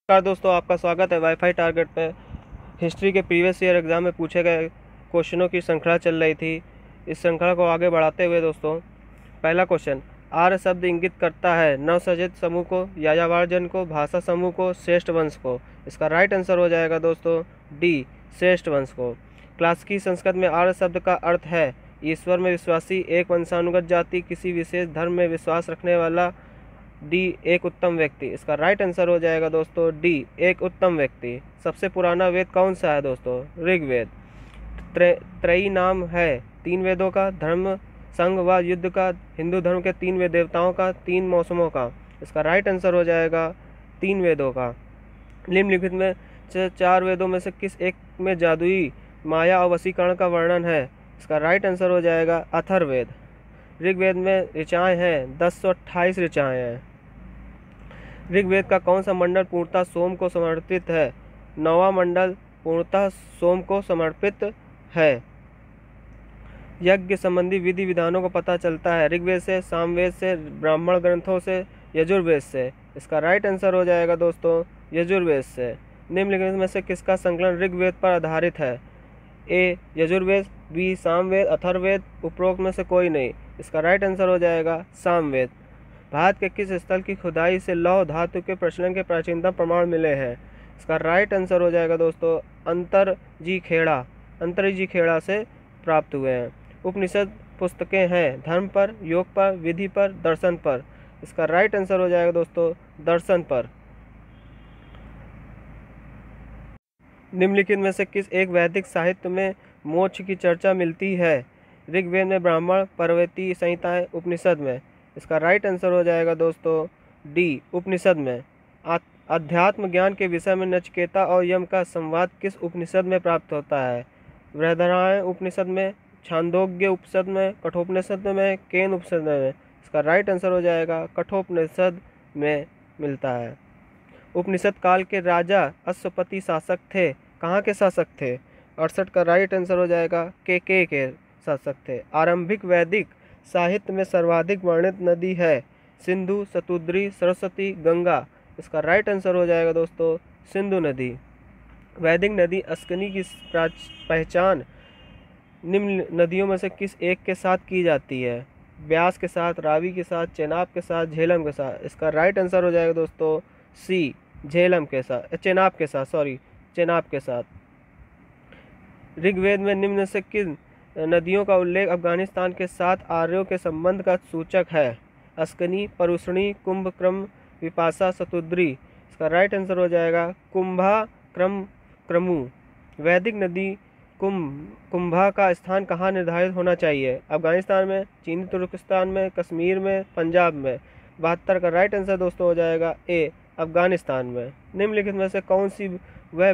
नमस्कार दोस्तों, आपका स्वागत है वाईफाई टारगेट पे। हिस्ट्री के प्रीवियस ईयर एग्जाम में पूछे गए क्वेश्चनों की श्रृंखला चल रही थी। इस श्रृंखला को आगे बढ़ाते हुए दोस्तों, पहला क्वेश्चन, आर्य शब्द इंगित करता है नवसृजित समूह को, यायावरजन को, भाषा समूह को, श्रेष्ठ वंश को। इसका राइट आंसर हो जाएगा दोस्तों डी, श्रेष्ठ वंश को। क्लासिकी संस्कृत में आर्य शब्द का अर्थ है ईश्वर में विश्वासी, एक वंशानुगत जाति, किसी विशेष धर्म में विश्वास रखने वाला। डी, एक उत्तम व्यक्ति। इसका राइट आंसर हो जाएगा दोस्तों डी, एक उत्तम व्यक्ति। सबसे पुराना वेद कौन सा है दोस्तों? ऋग्वेद। त्रयी नाम है 3 वेदों का, धर्म, संघ व युद्ध का, हिंदू धर्म के 3 वेद देवताओं का, 3 मौसमों का। इसका राइट आंसर हो जाएगा 3 वेदों का। निम्नलिखित में से 4 वेदों में से किस एक में जादुई माया और वशीकरण का वर्णन है? इसका राइट आंसर हो जाएगा अथर्ववेद। ऋग्वेद में ऋचाएँ हैं 1028 ऋचाएँ हैं। ऋग्वेद का कौन सा मंडल पूर्णतः सोम को समर्पित है? 9वां मंडल पूर्णतः सोम को समर्पित है। यज्ञ संबंधी विधि विधानों को पता चलता है ऋग्वेद से, सामवेद से, ब्राह्मण ग्रंथों से, यजुर्वेद से। इसका राइट आंसर हो जाएगा दोस्तों यजुर्वेद से। निम्नलिखित में से किसका संकलन ऋग्वेद पर आधारित है? ए, यजुर्वेद, बी, सामवेद, अथर्ववेद, उपरोक्त में से कोई नहीं। इसका राइट आंसर हो जाएगा सामवेद। भारत के किस स्थल की खुदाई से लौह धातु के प्रचलन के प्राचीनतम प्रमाण मिले हैं? इसका राइट आंसर हो जाएगा दोस्तों अंतरजी खेड़ा से प्राप्त हुए हैं। उपनिषद पुस्तकें हैं धर्म पर, योग पर, विधि पर, दर्शन पर। इसका राइट आंसर हो जाएगा दोस्तों दर्शन पर। निम्नलिखित में से किस एक वैदिक साहित्य में मोक्ष की चर्चा मिलती है? ऋग्वेद में ब्राह्मण, पर्वतीय संहिताएं, उपनिषद में। इसका राइट आंसर हो जाएगा दोस्तों डी, उपनिषद में। अध्यात्म ज्ञान के विषय में नचिकेता और यम का संवाद किस उपनिषद में प्राप्त होता है? बृहदारण्यक उपनिषद में, छांदोग्य उपनिषद में, कठोपनिषद में, केन उपनिषद में। इसका राइट आंसर हो जाएगा कठोपनिषद में मिलता है। उपनिषद काल के राजा अश्वपति शासक थे, कहाँ के शासक थे? 68 का राइट आंसर हो जाएगा के शासक थे। आरंभिक वैदिक साहित्य में सर्वाधिक वर्णित नदी है सिंधु, शतुद्री, सरस्वती, गंगा। इसका राइट आंसर हो जाएगा दोस्तों सिंधु नदी। वैदिक नदी अस्कनी की पहचान निम्न नदियों में से किस एक के साथ की जाती है? ब्यास के साथ, रावी के साथ, चेनाब के साथ, झेलम के साथ। इसका राइट आंसर हो जाएगा दोस्तों सी, चेनाब के साथ। ऋग्वेद में निम्न से किन नदियों का उल्लेख अफगानिस्तान के साथ आर्यों के संबंध का सूचक है? अस्कनी, परुष्णी, कुंभ, क्रम, विपाशा, शतुद्री। इसका राइट आंसर हो जाएगा कुंभा, क्रमु। वैदिक नदी कुंभा का स्थान कहाँ निर्धारित होना चाहिए? अफगानिस्तान में, चीनी तुर्किस्तान में, कश्मीर में, पंजाब में। 72 का राइट आंसर दोस्तों हो जाएगा ए, अफगानिस्तान में। निम्नलिखित में से कौन सी वह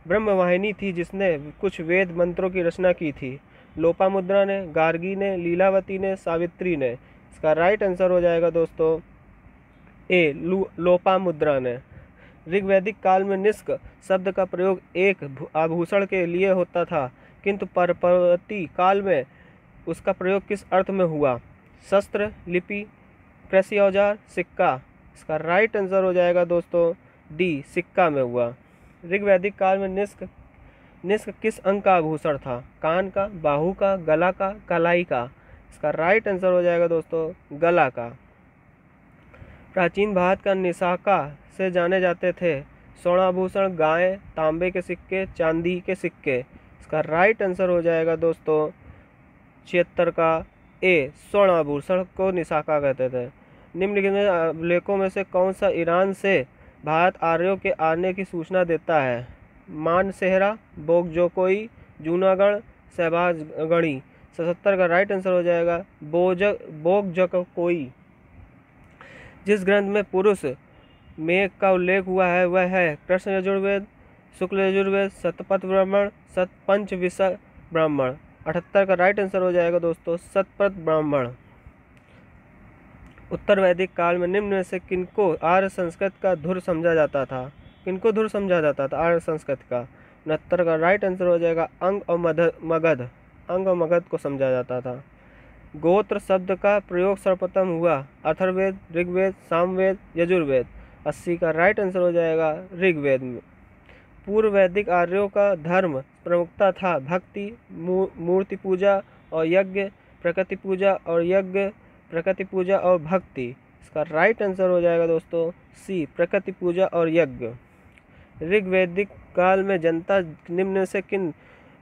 ब्रह्मवाहिनी थी जिसने कुछ वेद मंत्रों की रचना की थी? लोपामुद्रा ने, गार्गी ने, लीलावती ने, सावित्री ने। इसका राइट आंसर हो जाएगा दोस्तों ए, लोपामुद्रा ने। ऋग्वैदिक काल में निष्क शब्द का प्रयोग एक आभूषण के लिए होता था, किंतु परवर्ती काल में उसका प्रयोग किस अर्थ में हुआ? शस्त्र, लिपि, कृषि औजार, सिक्का। इसका राइट आंसर हो जाएगा दोस्तों डी, सिक्का में हुआ। ऋग्वैदिक काल में निष्क किस अंग का आभूषण था? कान का, बाहु का, गला का, कलाई का। इसका राइट आंसर हो जाएगा दोस्तों गला का। प्राचीन भारत का निशाका से जाने जाते थे स्वर्णाभूषण, गाय, तांबे के सिक्के, चांदी के सिक्के। इसका राइट आंसर हो जाएगा दोस्तों 76 का ए, स्वर्णाभूषण को निशाका कहते थे। निम्नलिखित में अभिलेखों में से कौन सा ईरान से भारत आर्यों के आने की सूचना देता है? मानसेहरा, बोगजोकोई, जूनागढ़, शहबाजगढ़ी। 77 का राइट आंसर हो जाएगा बोगजकोई। जिस ग्रंथ में पुरुष मेघ का उल्लेख हुआ है वह है कृष्ण यजुर्वेद, शुक्ल यजुर्वेद, शतपथ ब्राह्मण, पंचविंश ब्राह्मण। 78 का राइट आंसर हो जाएगा दोस्तों शतपथ ब्राह्मण। उत्तर वैदिक काल में निम्न में से किनको आर्य संस्कृत का धुर समझा जाता था? किनको धुर समझा जाता था आर्य संस्कृत का? 69 का राइट आंसर हो जाएगा अंग और मगध को समझा जाता था। गोत्र शब्द का प्रयोग सर्वप्रथम हुआ अथर्ववेद, ऋग्वेद, सामवेद, यजुर्वेद। 80 का राइट आंसर हो जाएगा ऋग्वेद में। पूर्व वैदिक आर्यों का धर्म प्रमुखता था भक्ति, मूर्ति पूजा और यज्ञ, प्रकृति पूजा और यज्ञ, प्रकृति पूजा और भक्ति। इसका राइट आंसर हो जाएगा दोस्तों सी, प्रकृति पूजा और यज्ञ। ऋग्वैदिक काल में जनता निम्न से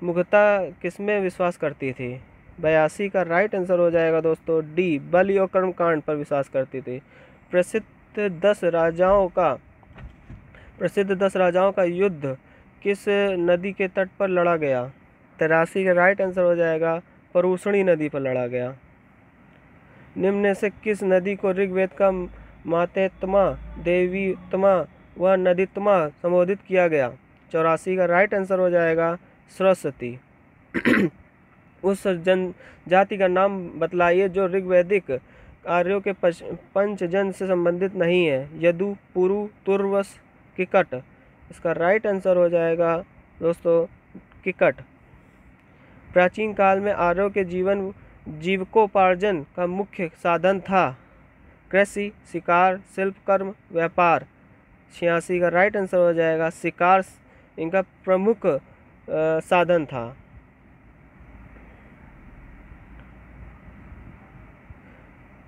मुख्यतः किसमें विश्वास करती थी? 82 का राइट आंसर हो जाएगा दोस्तों डी, बलि और कर्मकांड पर विश्वास करती थी। प्रसिद्ध 10 राजाओं का युद्ध किस नदी के तट पर लड़ा गया? 83 का राइट आंसर हो जाएगा परुषणी नदी पर लड़ा गया। निम्न से किस नदी को ऋग्वेद का मातेत्मा, देवीत्मा व नदीत्मा संबोधित किया गया? 84 का राइट आंसर हो जाएगा सरस्वती। उस जनजाति का नाम बतलाइए जो ऋग्वैदिक आर्यों के पंचजन से संबंधित नहीं है। यदु, पुरु, तुर्वस, किकट। इसका राइट आंसर हो जाएगा दोस्तों किकट। प्राचीन काल में आर्यों के जीविकोपार्जन का मुख्य साधन था कृषि, शिकार, शिल्प कर्म, व्यापार। 86 का राइट आंसर हो जाएगा शिकार इनका प्रमुख साधन था।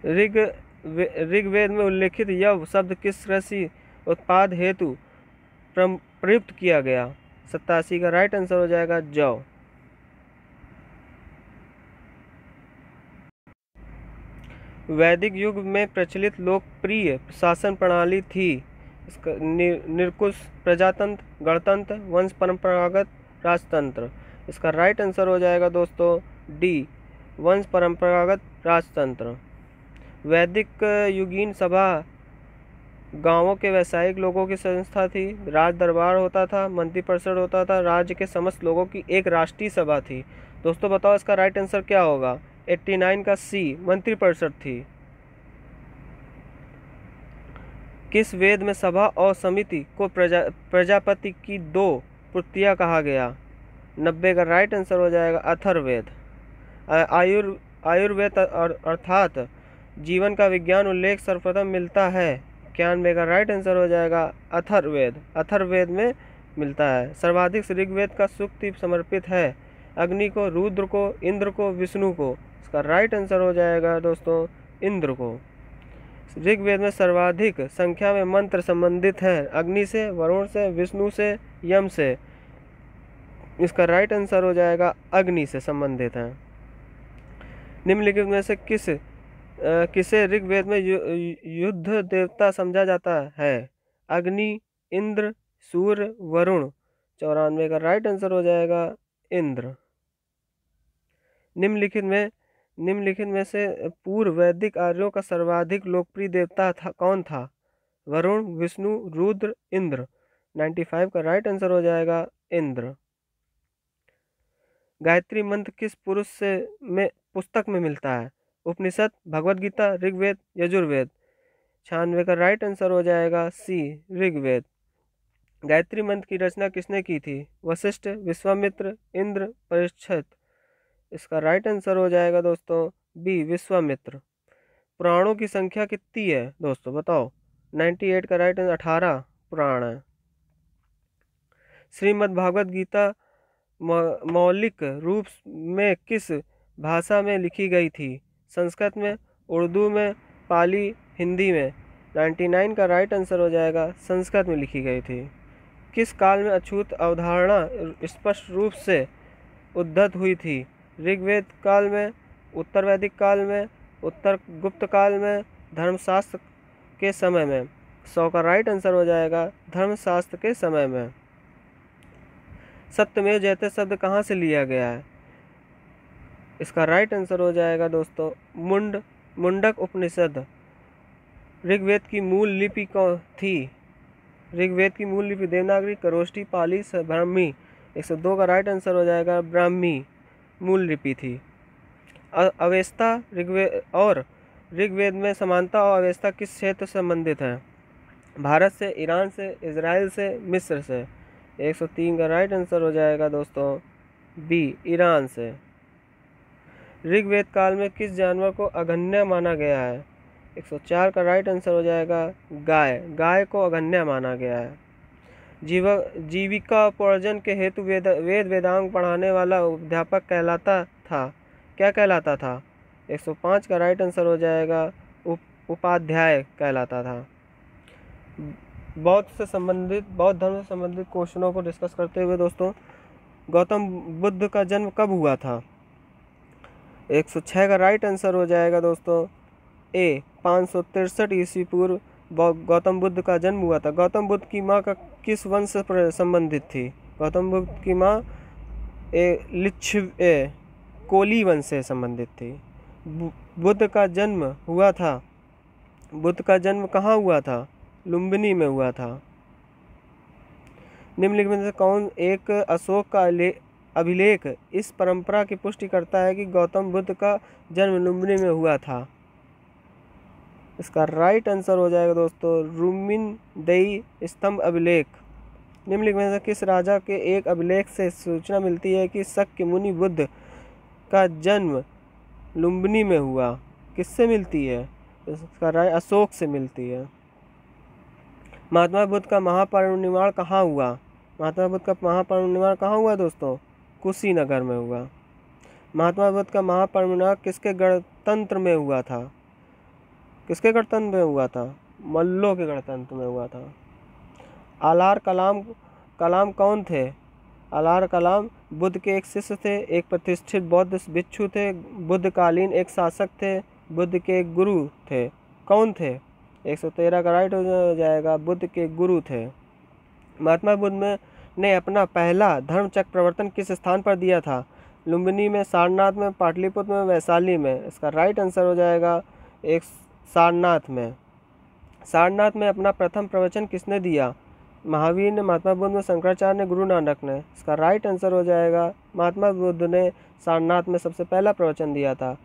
ऋग्वेद में उल्लेखित यव शब्द किस कृषि उत्पाद हेतु प्रयुक्त किया गया? 87 का राइट आंसर हो जाएगा जौ। वैदिक युग में प्रचलित लोकप्रिय शासन प्रणाली थी इसका निरकुश, प्रजातंत्र, गणतंत्र, वंश परंपरागत राजतंत्र। इसका राइट आंसर हो जाएगा दोस्तों डी, वंश परंपरागत राजतंत्र। वैदिक युगीन सभा गांवों के व्यावसायिक लोगों की संस्था थी। राज दरबार होता था, मंत्री परिषद होता था, राज्य के समस्त लोगों की एक राष्ट्रीय सभा थी। दोस्तों बताओ इसका राइट आंसर क्या होगा? 89 का सी, मंत्री परिषद थी। किस वेद में सभा और समिति को प्रजापति की 2 प्रतियां कहा गया? 90 का राइट आंसर हो जाएगा अथर्ववेद। आयुर्वेद अर्थात जीवन का विज्ञान उल्लेख सर्वप्रथम मिलता है। 91 का राइट आंसर हो जाएगा अथर्ववेद में मिलता है। सर्वाधिक ऋग्वेद का सूक्ति समर्पित है अग्नि को, रुद्र को, इंद्र को, विष्णु को। इसका राइट आंसर हो जाएगा दोस्तों इंद्र को। ऋग्वेद में सर्वाधिक संख्या में मंत्र संबंधित है अग्नि से, वरुण से, विष्णु से, यम से। इसका राइट आंसर हो जाएगा अग्नि से संबंधित है। निम्नलिखित में से किसे ऋग्वेद में युद्ध देवता समझा जाता है? अग्नि, इंद्र, सूर्य, वरुण। 94 का राइट आंसर हो जाएगा इंद्र। निम्नलिखित में से पूर्व वैदिक आर्यों का सर्वाधिक लोकप्रिय देवता कौन था? वरुण, विष्णु, रुद्र, इंद्र। 95 का राइट आंसर हो जाएगा इंद्र। गायत्री मंत्र किस पुस्तक में मिलता है? उपनिषद, भगवद गीता, ऋग्वेद, यजुर्वेद। 96 का राइट आंसर हो जाएगा सी, ऋग्वेद। गायत्री मंत्र की रचना किसने की थी? वशिष्ठ, विश्वामित्र, इंद्र, परीक्षित। इसका राइट आंसर हो जाएगा दोस्तों बी, विश्वामित्र। पुराणों की संख्या कितनी है दोस्तों बताओ? 98 का राइट आंसर 18 पुराण है। श्रीमद् भागवत गीता मौलिक रूप में किस भाषा में लिखी गई थी? संस्कृत में, उर्दू में, पाली, हिंदी में। 99 का राइट आंसर हो जाएगा संस्कृत में लिखी गई थी। किस काल में अछूत अवधारणा स्पष्ट रूप से उद्धत हुई थी? ऋग्वेद काल में, उत्तर वैदिक काल में, उत्तर गुप्त काल में, धर्मशास्त्र के समय में। 100 का राइट आंसर हो जाएगा धर्मशास्त्र के समय में। सत्यमेव जयते शब्द कहाँ से लिया गया है? इसका राइट आंसर हो जाएगा दोस्तों मुंडक उपनिषद। ऋग्वेद की मूल लिपि कौन थी? ऋग्वेद की मूल लिपि देवनागरी, खरोष्ठी, पाली, ब्राह्मी। 102 का राइट आंसर हो जाएगा ब्राह्मी मूल लिपि थी। अवेस्ता ऋग्वेद में समानता और अवेस्ता किस क्षेत्र से संबंधित है? भारत से, ईरान से, इजराइल से, मिस्र से। 103 का राइट आंसर हो जाएगा दोस्तों बी, ईरान से। ऋग्वेद काल में किस जानवर को अगण्य माना गया है? 104 का राइट आंसर हो जाएगा गाय। गाय को अगन्य माना गया है। जीविका उपार्जन के हेतु वेद वेदांग पढ़ाने वाला अध्यापक कहलाता था, क्या कहलाता था? 105 का राइट आंसर हो जाएगा उपाध्याय कहलाता था। बौद्ध धर्म से संबंधित क्वेश्चनों को डिस्कस करते हुए दोस्तों, गौतम बुद्ध का जन्म कब हुआ था? 106 का राइट आंसर हो जाएगा दोस्तों ए 563 ईस्वी पूर्व गौतम बुद्ध का जन्म हुआ था। गौतम बुद्ध की माँ का किस वंश से संबंधित थी? गौतम बुद्ध की माँ कोली वंश से संबंधित थी। बुद्ध का जन्म हुआ था, बुद्ध का जन्म कहाँ हुआ था? लुम्बिनी में हुआ था। निम्नलिखित में से कौन एक अशोक का अभिलेख इस परंपरा की पुष्टि करता है कि गौतम बुद्ध का जन्म लुम्बिनी में हुआ था? इसका राइट आंसर हो जाएगा दोस्तों रुमिनदेई स्तंभ अभिलेख। निम्नलिखित में से किस राजा के एक अभिलेख से सूचना मिलती है कि शक्य मुनि बुद्ध का जन्म लुम्बिनी में हुआ? किससे मिलती है? इसका राइट अशोक से मिलती है। महात्मा बुद्ध का महापरिनिर्वाण कहाँ हुआ? महात्मा बुद्ध का महापरिनिर्वाण कहाँ हुआ दोस्तों? कुशीनगर में हुआ। महात्मा बुद्ध का महापरिनिर्वाण किसके गणतंत्र में हुआ था? किसके गणतंत्र में हुआ था? मल्लों के गणतंत्र में हुआ था। आलार कलाम कौन थे? आलार कलाम बुद्ध के एक शिष्य थे, एक प्रतिष्ठित बौद्ध भिक्षु थे, बुद्धकालीन एक शासक थे, बुद्ध के एक गुरु थे। कौन थे? 113 का राइट हो जाएगा बुद्ध के गुरु थे। महात्मा बुद्ध ने अपना पहला धर्मचक्र प्रवर्तन किस स्थान पर दिया था? लुम्बिनी में, सारनाथ में, पाटलिपुत्र में, वैशाली में। इसका राइट आंसर हो जाएगा एक सारनाथ में। सारनाथ में अपना प्रथम प्रवचन किसने दिया? महावीर ने, महात्मा बुद्ध ने, शंकराचार्य ने, गुरु नानक ने। इसका राइट आंसर हो जाएगा महात्मा बुद्ध ने सारनाथ में सबसे पहला प्रवचन दिया था।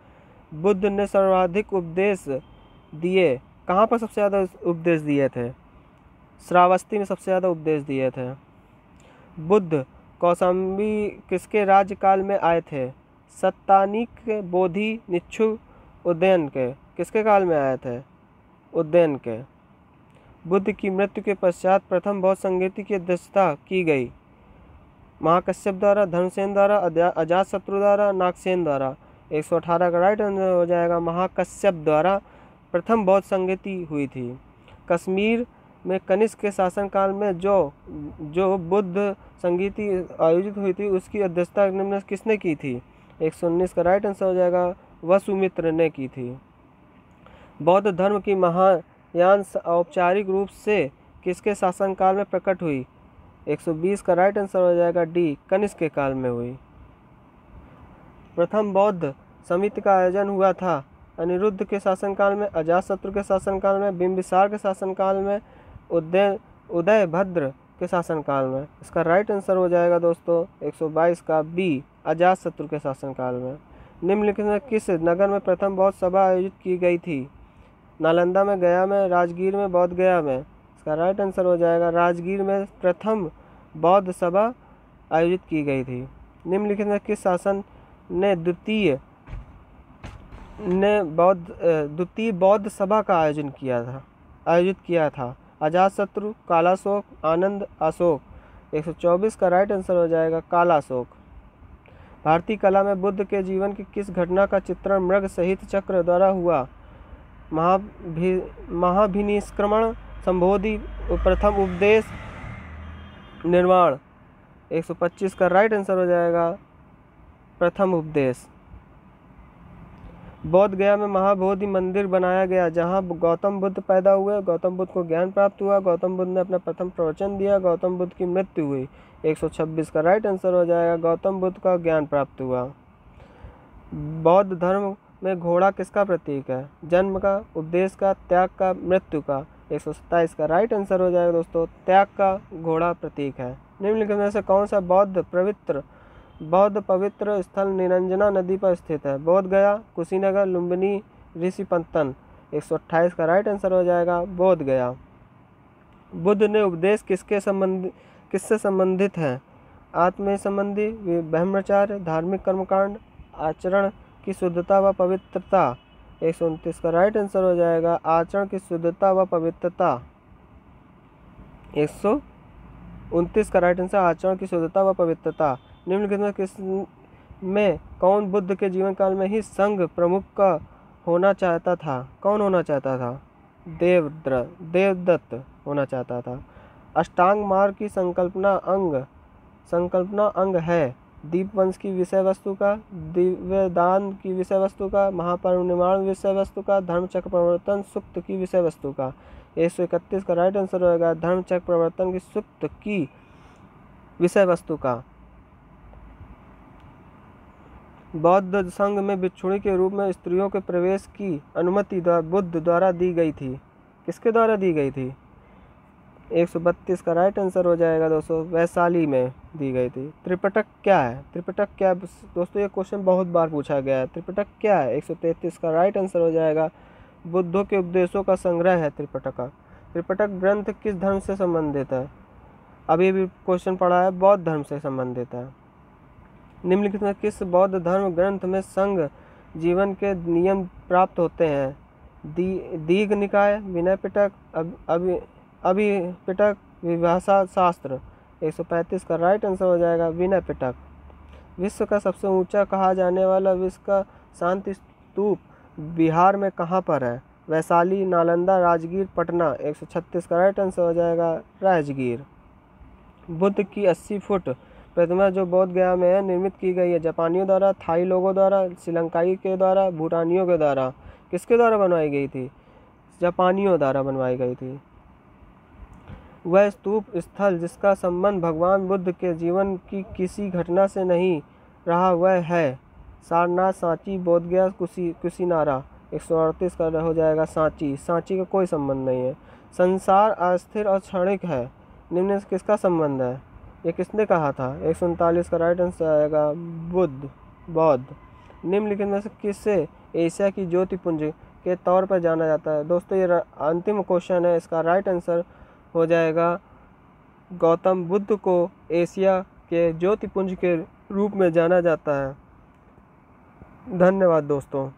बुद्ध ने सर्वाधिक उपदेश दिए कहाँ पर? सबसे ज़्यादा उपदेश दिए थे श्रावस्ती में, सबसे ज़्यादा उपदेश दिए थे। बुद्ध कौशाम्बी किसके राज्यकाल में आए थे? सत्तानिक, बोधि, निच्छु, उदयन के। किसके काल में आए थे? उदयन के। बुद्ध की मृत्यु के पश्चात प्रथम बौद्ध संगीति की अध्यक्षता की गई? महाकश्यप द्वारा, धर्मसेन द्वारा, अजातशत्रु द्वारा, नागसेन द्वारा। 118 का राइट आंसर हो जाएगा महाकश्यप द्वारा प्रथम बौद्ध संगीति हुई थी। कश्मीर में कनिष्क के शासनकाल में जो बुद्ध संगीति आयोजित हुई थी उसकी अध्यक्षता निम्न किसने की थी? 119 का राइट आंसर हो जाएगा वसुमित्र ने की थी। बौद्ध धर्म की महायान औपचारिक रूप से किसके शासनकाल में प्रकट हुई? 120 का राइट आंसर हो जाएगा डी कनिष्क के काल में हुई। प्रथम बौद्ध समिति का आयोजन हुआ था अनिरुद्ध के शासनकाल में, अजातशत्रु के शासनकाल में, बिंबिसार के शासनकाल में, उदयभद्र के शासनकाल में। इसका राइट आंसर हो जाएगा दोस्तों 122 का बी अजातशत्रु के शासनकाल में। निम्नलिखित में किस नगर में प्रथम बौद्ध सभा आयोजित की गई थी? नालंदा में, गया में, राजगीर में, बोध गया में। इसका राइट आंसर हो जाएगा राजगीर में प्रथम बौद्ध सभा आयोजित की गई थी। निम्नलिखित में किस शासन ने द्वितीय बौद्ध सभा का आयोजित किया था? अजातशत्रु, कालाशोक, आनंद, अशोक। 124 का राइट आंसर हो जाएगा कालाशोक। भारतीय कला में बुद्ध के जीवन की किस घटना का चित्रण मृग सहित चक्र द्वारा हुआ? महाभिनिष्क्रमण, संबोधि, प्रथम उपदेश, निर्वाण। 125 का राइट आंसर हो जाएगा प्रथम उपदेश। बोध गया में महाबोधि मंदिर बनाया गया जहां गौतम बुद्ध पैदा हुए, गौतम बुद्ध को ज्ञान प्राप्त हुआ, गौतम बुद्ध ने अपना प्रथम प्रवचन दिया, गौतम बुद्ध की मृत्यु हुई। 126 का राइट आंसर हो जाएगा गौतम बुद्ध का ज्ञान प्राप्त हुआ। बौद्ध धर्म में घोड़ा किसका प्रतीक है? जन्म का, उपदेश का, त्याग का, मृत्यु का। 127 का राइट आंसर हो जाएगा दोस्तों त्याग का घोड़ा प्रतीक है। निम्नलिखित में से कौन सा बौद्ध पवित्र स्थल निरंजना नदी पर स्थित है? बोध गया, कुशीनगर, लुम्बिनी, ऋषिपंतन। 128 का राइट आंसर हो जाएगा बोध गया। बुद्ध ने उपदेश किससे संबंधित है? आत्म संबंधी, ब्रह्मचार्य, धार्मिक कर्मकांड, आचरण की शुद्धता व पवित्रता। 129 का राइट आंसर हो जाएगा आचरण की शुद्धता व पवित्रता। 129 का राइट आंसर आचरण की शुद्धता व पवित्रता। निम्नलिखित में किस में कौन बुद्ध के जीवन काल में ही संघ प्रमुख का होना चाहता था? कौन होना चाहता था? देवदत्त होना चाहता था। अष्टांग मार्ग की संकल्पना अंग है दीपवंश की विषय वस्तु का, दिव्यदान की विषय वस्तु का, महापरिनिर्वाण विषय वस्तु का, धर्मचक्र प्रवर्तन सुक्त की विषय वस्तु का। 131 का राइट आंसर होगा धर्मचक्र प्रवर्तन की सुक्त की विषय वस्तु का। बौद्ध संघ में भिक्षुणी के रूप में स्त्रियों के प्रवेश की अनुमति बुद्ध द्वारा दी गई थी। किसके द्वारा दी गई थी? 132 का राइट आंसर हो जाएगा दोस्तों वैशाली में दी गई थी। त्रिपिटक क्या है? त्रिपिटक क्या है दोस्तों? ये क्वेश्चन बहुत बार पूछा गया है। त्रिपिटक क्या है? 133 का राइट आंसर हो जाएगा बुद्धों के उपदेशों का संग्रह है त्रिपिटक। त्रिपिटक ग्रंथ किस धर्म से संबंधित है? अभी भी क्वेश्चन पढ़ा है, बौद्ध धर्म से संबंधित है। निम्नलिखित में किस बौद्ध धर्म ग्रंथ में संघ जीवन के नियम प्राप्त होते हैं? दीघ निकाय, विनय पिटक, अभिपिटक, विभाषा शास्त्र। 135 का राइट आंसर हो जाएगा विनय पिटक। विश्व का सबसे ऊंचा कहा जाने वाला विश्व का शांति स्तूप बिहार में कहाँ पर है? वैशाली, नालंदा, राजगीर, पटना। 136 का राइट आंसर हो जाएगा राजगीर। बुद्ध की 80 फुट प्रतिमा जो बोध गया में है निर्मित की गई है जापानियों द्वारा, थाई लोगों द्वारा, श्रीलंकाई के द्वारा, भूटानियों के द्वारा। किसके द्वारा बनवाई गई थी? जापानियों द्वारा बनवाई गई थी। वह स्तूप स्थल जिसका संबंध भगवान बुद्ध के जीवन की किसी घटना से नहीं रहा वह है सारनाथ, सांची, बोधगया, कुशीनारा। 138 का हो जाएगा सांची। सांची का कोई संबंध नहीं है। संसार अस्थिर और क्षणिक है, निम्न से किसका संबंध है? ये किसने कहा था? 139 का राइट आंसर आएगा बौद्ध। निम्नलिखित में से किससे एशिया की ज्योतिपुंज के तौर पर जाना जाता है? दोस्तों ये अंतिम क्वेश्चन है, इसका राइट आंसर हो जाएगा गौतम बुद्ध को एशिया के ज्योतिपुंज के रूप में जाना जाता है। धन्यवाद दोस्तों।